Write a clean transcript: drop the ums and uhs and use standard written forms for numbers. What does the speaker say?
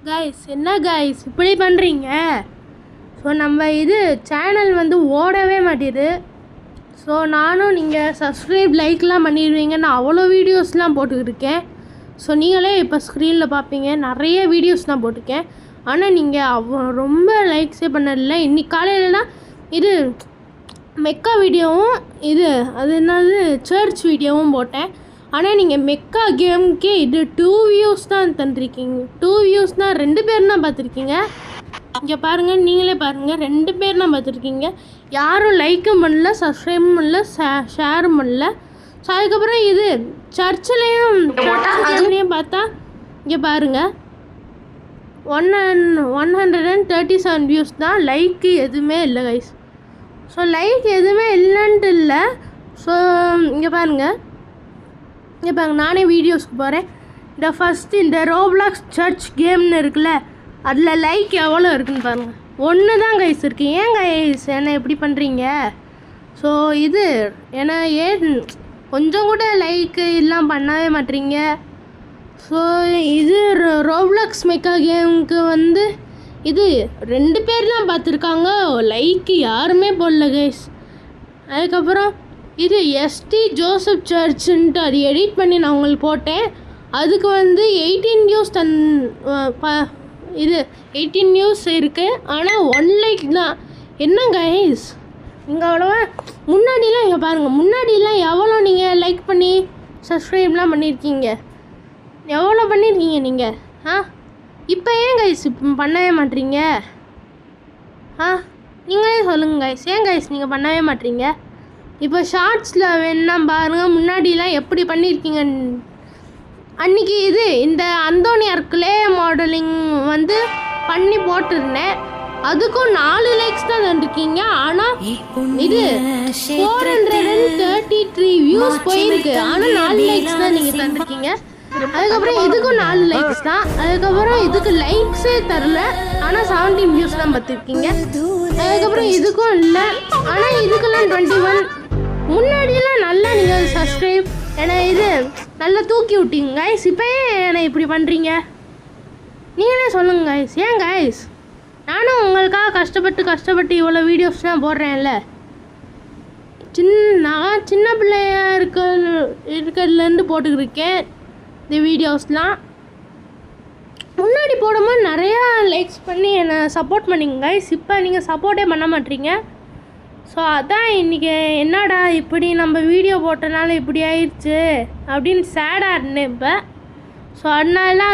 Guys என்ன guys இப்படி பண்ணுறீங்க? ஸோ நம்ம இது சேனல் வந்து ஓடவே மாட்டேது. ஸோ நானும் நீங்கள் சப்ஸ்கிரைப் லைக்லாம் பண்ணிடுவீங்க. நான் அவ்வளோ வீடியோஸ்லாம் போட்டுக்கிட்டு இருக்கேன். ஸோ நீங்களே இப்போ ஸ்க்ரீனில் பார்ப்பீங்க, நிறைய வீடியோஸ் நான் போட்டிருக்கேன். ஆனால் நீங்கள் ரொம்ப லைக்ஸே பண்ணதில்லை. இன்றைக்கி காலையிலலாம் இது மெக்கா வீடியோவும் அது என்னது சர்ச் வீடியோவும் போட்டேன். ஆனால் நீங்கள் மெக்கா கேமுக்கே இது 2 வியூஸ் தான் தந்துருக்கீங்க. 2 வியூஸ் தான், 2 பேர் தான் பார்த்துருக்கீங்க. இங்கே பாருங்கள், நீங்களே பாருங்கள், 2 பேர் தான் பார்த்துருக்கீங்க. யாரும் லைக்கும் பண்ணல, சப்ஸ்கிரைபும் பண்ணல, ஷேரும் பண்ணல. ஸோ அதுக்கப்புறம் இது சர்ச்சிலையும் பார்த்தா இங்கே பாருங்கள் 137 வியூஸ் தான். லைக்கு எதுவுமே இல்லை கைஸ். ஸோ லைக் எதுவுமே இல்லைன்ட்டு இல்லை. ஸோ இங்கே பாருங்கள் நானே வீடியோஸ்க்கு போகிறேன். இந்த ஃபஸ்ட்டு இந்த ரோப்ளாக்ஸ் சர்ச் கேம்னு இருக்குல்ல, அதில் லைக் எவ்வளோ இருக்குன்னு பாருங்கள். 1 தான் கைஸ் இருக்குது. ஏன் கைஸ் என்ன எப்படி பண்ணுறீங்க? ஸோ இது ஏன்னா கொஞ்சம் கூட லைக்கு எல்லாம் பண்ணவே மாட்டீங்க. ஸோ இது ரோப்ளாக்ஸ் மெக்கா கேமுக்கு வந்து இது 2 பேர் தான் பார்த்துருக்காங்க, லைக்கு யாருமே போடல கைஸ். அதுக்கப்புறம் இது எஸ்டி ஜோசப் சர்ச்சுன்ட்டு அது எடிட் பண்ணி நான் உங்களுக்கு போட்டேன். அதுக்கு வந்து 18 வியூஸ் இது 18 வியூஸ் இருக்குது. ஆனால் 1 லைக் தான். என்ன கைஸ் நீங்கள் அவ்வளோவா முன்னாடிலாம் இங்கே பாருங்கள், முன்னாடிலாம் எவ்வளோ நீங்கள் லைக் பண்ணி சப்ஸ்கிரைப்லாம் பண்ணியிருக்கீங்க, எவ்வளோ பண்ணியிருக்கீங்க நீங்கள்? இப்போ ஏன் கைஸ் இப்போ பண்ணவே மாட்டீங்க? நீங்களே சொல்லுங்கள் கைஸ், ஏன் கைஸ் நீங்கள் பண்ணவே மாட்டீங்க? இப்போ ஷார்ட்ஸில் வேணா பாருங்கள், முன்னாடிலாம் எப்படி பண்ணியிருக்கீங்க. அன்றைக்கி இந்த அந்தோனியார் கிளே மாடலிங் வந்து பண்ணி போட்டிருந்தேன். அதுக்கும் 4 லைக்ஸ் தான் தந்துருக்கீங்க. ஆனால் இது 433 வியூஸ் போயிருக்கு. ஆனால் 4 லைக்ஸ் தான் நீங்கள் தந்துருக்கீங்க. அதுக்கப்புறம் இதுக்கும் 4 லைக்ஸ் தான். அதுக்கப்புறம் இதுக்கு லைக்ஸே தரல, ஆனால் 17 வியூஸ் தான் பார்த்துருக்கீங்க. அதுக்கப்புறம் இதுக்கும் இல்லை, ஆனால் இதுக்கெல்லாம் 21. முன்னாடியெல்லாம் நல்லா நீங்கள் சப்ஸ்கிரைப் ஏன்னா இது நல்லா தூக்கி விட்டீங்க கைஸ். இப்போ ஏன் என்னை இப்படி பண்ணுறீங்க? நீங்களே சொல்லுங்கள் கைஸ், ஏன் கைஸ்? நானும் உங்களுக்காக கஷ்டப்பட்டு இவ்வளோ வீடியோஸ்லாம் போடுறேன்ல. நான் சின்ன பிள்ளையாக இருக்கிறதுலேருந்து போட்டுக்கிருக்கேன் இந்த வீடியோஸ்லாம். முன்னாடி போடும்போது நிறையா லைக்ஸ் பண்ணி என்னை சப்போர்ட் பண்ணிங்க கைஸ். இப்போ நீங்கள் சப்போர்ட்டே பண்ண மாட்டீங்க. ஸோ அதான் இன்றைக்கி என்னடா இப்படி நம்ம வீடியோ போட்டனால இப்படி ஆயிடுச்சு அப்படின்னு சேடாக இருந்தேன் இப்போ. ஸோ அதனால